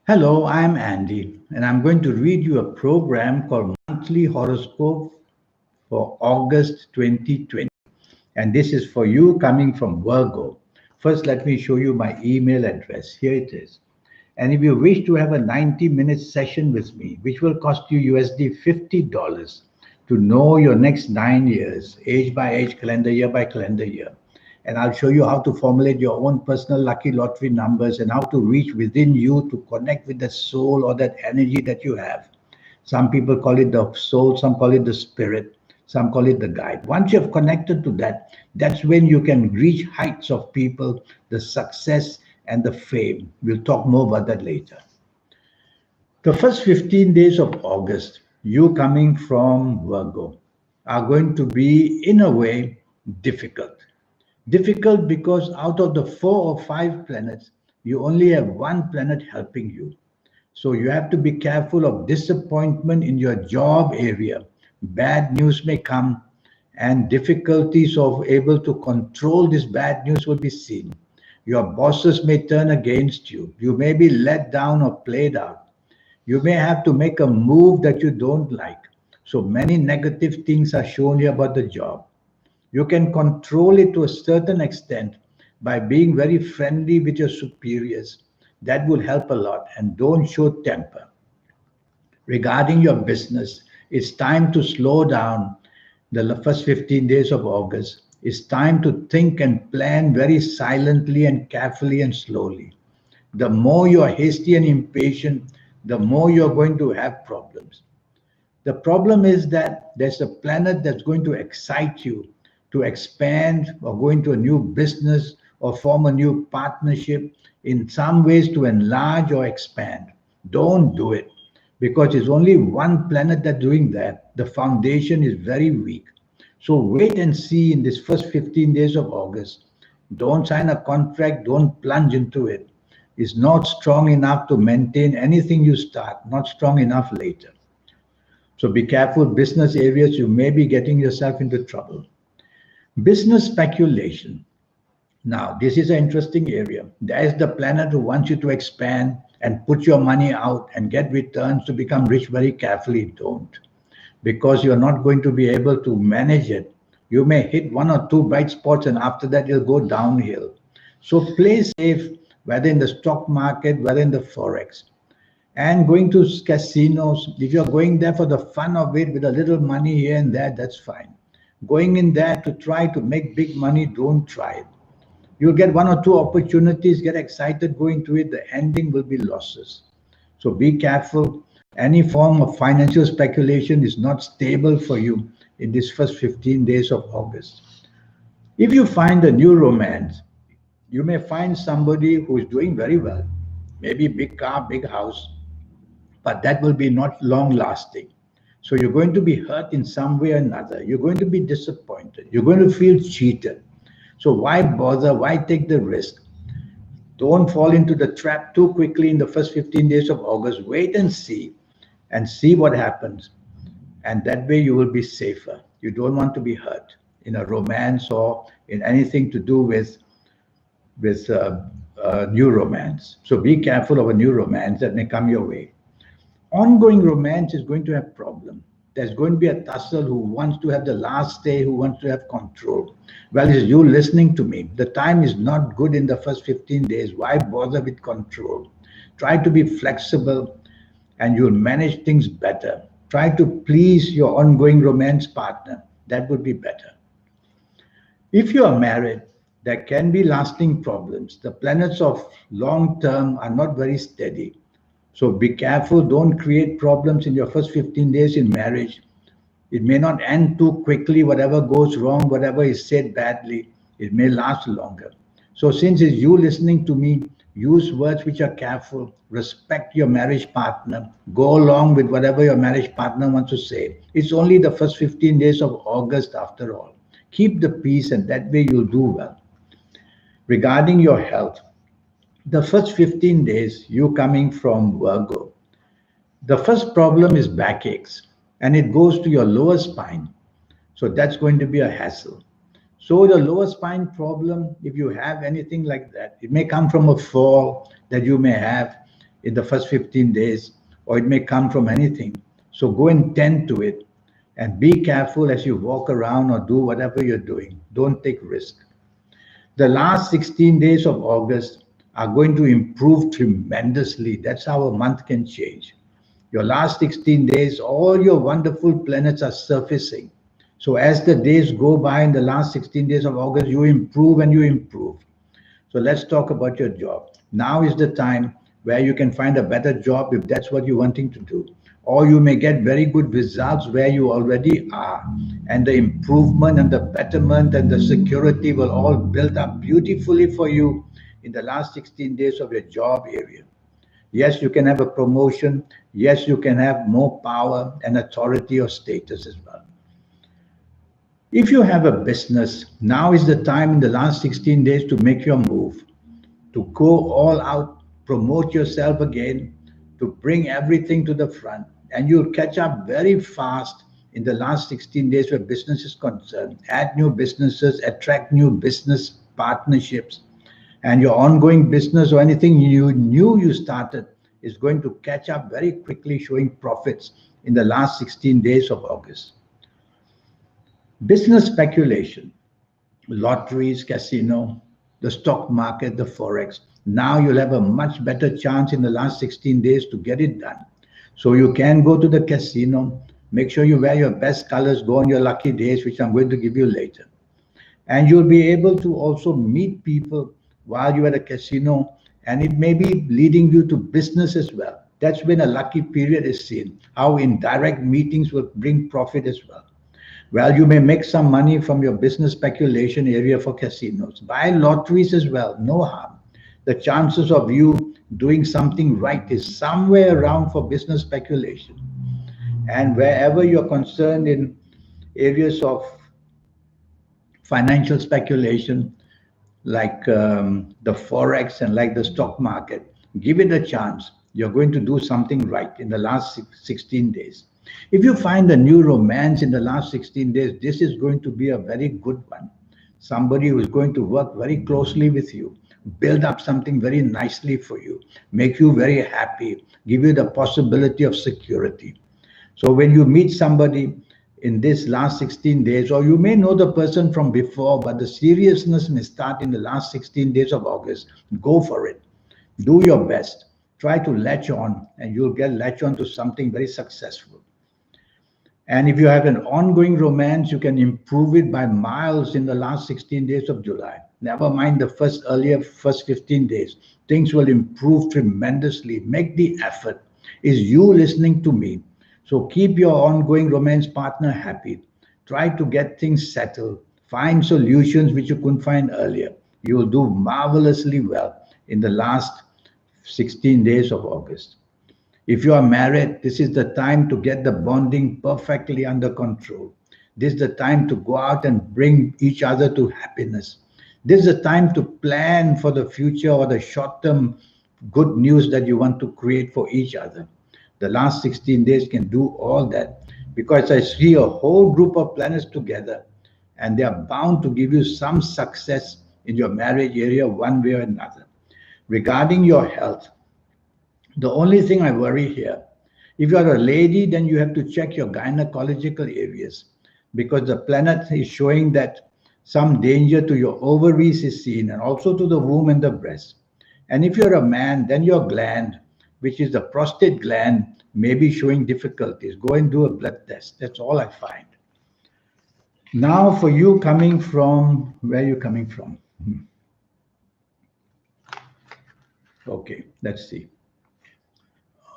Hello, I'm Andy, and I'm going to read you a program called Monthly Horoscope for August 2020. And this is for you coming from Virgo. First, let me show you my email address. Here it is. And if you wish to have a 90-minute session with me, which will cost you USD $50 to know your next 9 years, age by age, calendar year by calendar year, and I'll show you how to formulate your own personal lucky lottery numbers and how to reach within you to connect with the soul or that energy that you have. Some people call it the soul, some call it the spirit, some call it the guide. Once you have connected to that, that's when you can reach heights of people, the success and the fame. We'll talk more about that later. The first 15 days of August, you coming from Virgo, are going to be, in a way, difficult. Difficult because out of the 4 or 5 planets, you only have one planet helping you. So you have to be careful of disappointment in your job area. Bad news may come, and difficulties of able to control this bad news will be seen. Your bosses may turn against you. You may be let down or played out. You may have to make a move that you don't like. So many negative things are shown here about the job. You can control it to a certain extent by being very friendly with your superiors. That will help a lot. And don't show temper. Regarding your business, it's time to slow down the first 15 days of August. It's time to think and plan very silently and carefully and slowly. The more you are hasty and impatient, the more you're going to have problems. The problem is that there's a planet that's going to excite you to expand or go into a new business or form a new partnership in some ways to enlarge or expand. Don't do it because it's only one planet that's doing that. The foundation is very weak. So wait and see in this first 15 days of August. Don't sign a contract, don't plunge into it. It's not strong enough to maintain anything you start, not strong enough later. So be careful, business areas, you may be getting yourself into trouble. Business speculation. Now, this is an interesting area. There's the planet who wants you to expand and put your money out and get returns to become rich very carefully. Don't. Because you're not going to be able to manage it. You may hit 1 or 2 bright spots and after that you'll go downhill. So play safe, whether in the stock market, whether in the forex. And going to casinos, if you're going there for the fun of it with a little money here and there, that's fine. Going in there to try to make big money, don't try it. You'll get 1 or 2 opportunities, get excited, go into it, the ending will be losses. So be careful. Any form of financial speculation is not stable for you in these first 15 days of August. If you find a new romance, you may find somebody who is doing very well, maybe big car, big house, but that will be not long lasting. So you're going to be hurt in some way or another. You're going to be disappointed. You're going to feel cheated. So why bother? Why take the risk? Don't fall into the trap too quickly in the first 15 days of August. Wait and see what happens. And that way you will be safer. You don't want to be hurt in a romance or in anything to do with new romance. So be careful of a new romance that may come your way. Ongoing romance is going to have problem. There's going to be a tussle who wants to have the last say, who wants to have control. Well, it's you listening to me. The time is not good in the first 15 days. Why bother with control? Try to be flexible and you'll manage things better. Try to please your ongoing romance partner. That would be better. If you are married, there can be lasting problems. The planets of long term are not very steady. So be careful, don't create problems in your first 15 days in marriage. It may not end too quickly, whatever goes wrong, whatever is said badly, it may last longer. So since it's you listening to me, use words which are careful, respect your marriage partner, go along with whatever your marriage partner wants to say. It's only the first 15 days of August after all. Keep the peace and that way you'll do well. Regarding your health, the first 15 days, you coming from Virgo, the first problem is backaches and it goes to your lower spine. So that's going to be a hassle. So the lower spine problem, if you have anything like that, it may come from a fall that you may have. in the first 15 days, or it may come from anything. So go and tend to it and be careful as you walk around or do whatever you're doing. Don't take risk. The last 16 days of August are going to improve tremendously. That's how a month can change. Your last 16 days, all your wonderful planets are surfacing. So as the days go by in the last 16 days of August, you improve and you improve. So let's talk about your job. Now is the time where you can find a better job if that's what you're wanting to do. Or you may get very good results where you already are. And the improvement and the betterment and the security will all build up beautifully for you in the last 16 days of your job area. Yes, you can have a promotion. Yes, you can have more power and authority or status as well. If you have a business, now is the time in the last 16 days to make your move, to go all out, promote yourself again, to bring everything to the front. And you'll catch up very fast in the last 16 days where business is concerned. Add new businesses, attract new business partnerships, and your ongoing business or anything you started is going to catch up very quickly, showing profits in the last 16 days of August. Business speculation, lotteries, casino, the stock market, the forex. Now you'll have a much better chance in the last 16 days to get it done. So you can go to the casino, make sure you wear your best colors, go on your lucky days, which I'm going to give you later. And you'll be able to also meet people while you're at a casino, and it may be leading you to business as well. That's when a lucky period is seen, how indirect meetings will bring profit as well. Well, you may make some money from your business speculation area for casinos. Buy lotteries as well, no harm. The chances of you doing something right is somewhere around for business speculation. And wherever you're concerned in areas of financial speculation, like the forex and like the stock market, give it a chance. You're going to do something right in the last 16 days. If you find a new romance in the last 16 days, this is going to be a very good one. Somebody who is going to work very closely with you, build up something very nicely for you, make you very happy, give you the possibility of security. So when you meet somebody in this last 16 days, or you may know the person from before, but the seriousness may start in the last 16 days of August, go for it. Do your best. Try to latch on, and you'll get latch on to something very successful. And if you have an ongoing romance, you can improve it by miles in the last 16 days of July. Never mind the first 15 days. Things will improve tremendously. Make the effort. Is you listening to me? So keep your ongoing romance partner happy. Try to get things settled. Find solutions which you couldn't find earlier. You will do marvelously well in the last 16 days of August. If you are married, this is the time to get the bonding perfectly under control. This is the time to go out and bring each other to happiness. This is the time to plan for the future or the short-term good news that you want to create for each other. The last 16 days can do all that because I see a whole group of planets together and they are bound to give you some success in your marriage area one way or another. Regarding your health, the only thing I worry here, if you are a lady, then you have to check your gynecological areas because the planet is showing that some danger to your ovaries is seen and also to the womb and the breast. And if you're a man, then your gland, which is the prostate gland, may be showing difficulties. Go and do a blood test. That's all I find. Now for you coming from, where are you coming from? Okay, let's see.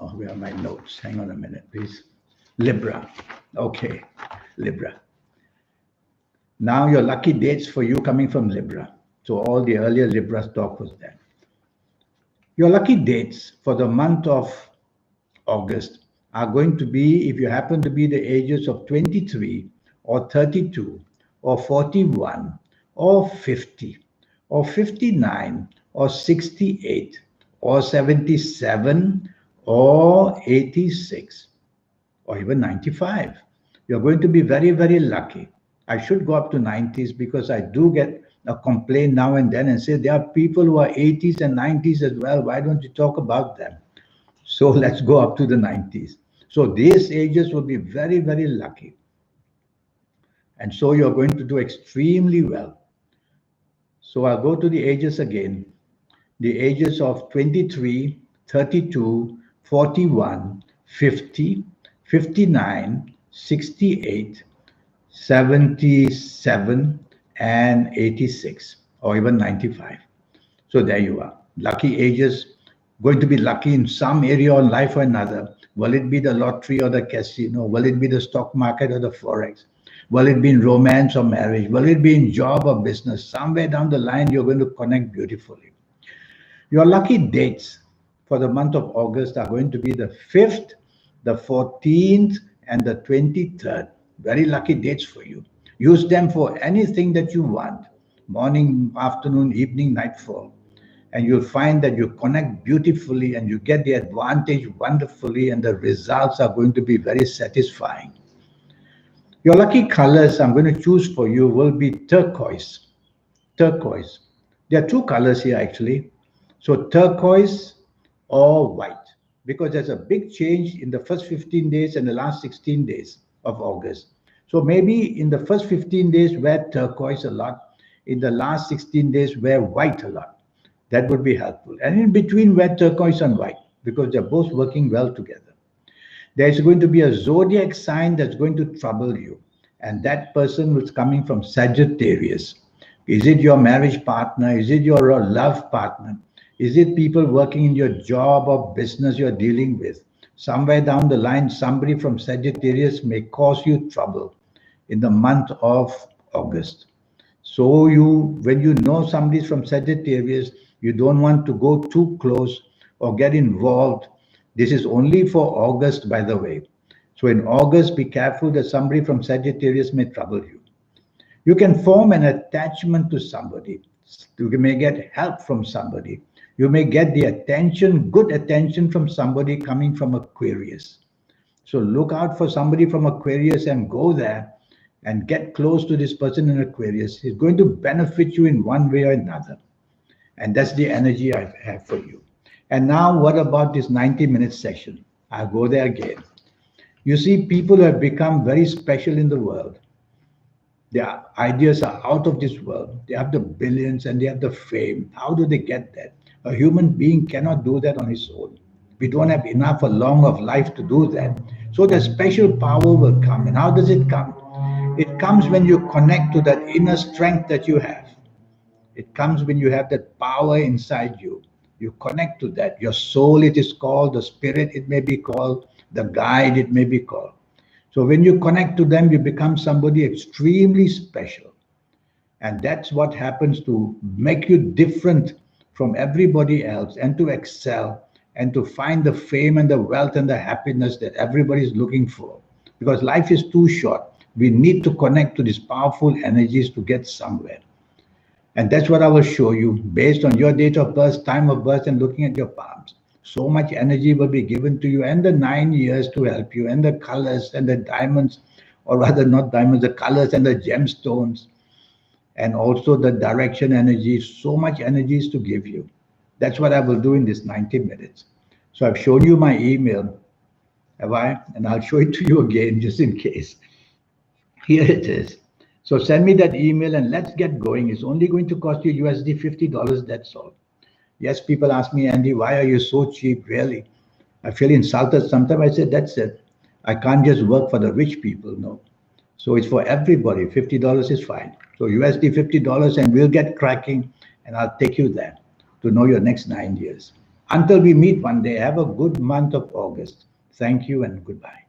Oh, where are my notes? Hang on a minute, please. Libra. Okay, Libra. Now your lucky dates for you coming from Libra. So all the earlier Libra talk was there. Your lucky dates for the month of August are going to be, if you happen to be the ages of 23 or 32 or 41 or 50 or 59 or 68 or 77 or 86 or even 95. You're going to be very, very lucky. I should go up to 90s because I do get a complaint now and then and say there are people who are 80s and 90s as well. Why don't you talk about them? So let's go up to the 90s. So these ages will be very, very lucky. And so you're going to do extremely well. So I'll go to the ages again. The ages of 23, 32, 41, 50, 59, 68, 77, and 86, or even 95. So there you are. Lucky ages, going to be lucky in some area of life or another. Will it be the lottery or the casino? Will it be the stock market or the forex? Will it be in romance or marriage? Will it be in job or business? Somewhere down the line, you're going to connect beautifully. Your lucky dates for the month of August are going to be the 5th, the 14th, and the 23rd. Very lucky dates for you. Use them for anything that you want, morning, afternoon, evening, nightfall. And you'll find that you connect beautifully and you get the advantage wonderfully, and the results are going to be very satisfying. Your lucky colors I'm going to choose for you will be turquoise. Turquoise. There are two colors here actually. So turquoise or white, because there's a big change in the first 15 days and the last 16 days of August. So maybe in the first 15 days wear turquoise a lot, in the last 16 days wear white a lot. That would be helpful. And in between wear turquoise and white, because they're both working well together. There's going to be a zodiac sign that's going to trouble you, and that person was coming from Sagittarius. Is it your marriage partner? Is it your love partner? Is it people working in your job or business you're dealing with? Somewhere down the line, somebody from Sagittarius may cause you trouble in the month of August. So when you know somebody's from Sagittarius, you don't want to go too close or get involved. This is only for August, by the way. So in August, be careful that somebody from Sagittarius may trouble you. You can form an attachment to somebody. You may get help from somebody. You may get the attention, good attention from somebody coming from Aquarius. So look out for somebody from Aquarius and go there and get close to this person in Aquarius. It's going to benefit you in one way or another. And that's the energy I have for you. And now what about this 90-minute session? I'll go there again. You see, people who have become very special in the world. Their ideas are out of this world. They have the billions and they have the fame. How do they get that? A human being cannot do that on his own. We don't have enough or long of life to do that. So the special power will come. And how does it come? It comes when you connect to that inner strength that you have. It comes when you have that power inside you. You connect to that. Your soul, it is called, the spirit, it may be called, the guide, it may be called. So when you connect to them, you become somebody extremely special. And that's what happens to make you different from everybody else and to excel and to find the fame and the wealth and the happiness that everybody is looking for. Because life is too short. We need to connect to these powerful energies to get somewhere. And that's what I will show you based on your date of birth, time of birth, and looking at your palms. So much energy will be given to you, and the 9 years to help you, and the colors and the diamonds, or rather not diamonds, the colors and the gemstones, and also the direction energy. So much energies to give you. That's what I will do in this 90 minutes. So I've shown you my email, have I? And I'll show it to you again just in case. Here it is. So send me that email and let's get going. It's only going to cost you USD $50, that's all. Yes, people ask me, Andy, why are you so cheap? Really? I feel insulted. Sometimes I say, that's it. I can't just work for the rich people, no. So it's for everybody. $50 is fine. So USD $50 and we'll get cracking and I'll take you there to know your next 9 years. Until we meet one day, have a good month of August. Thank you and goodbye.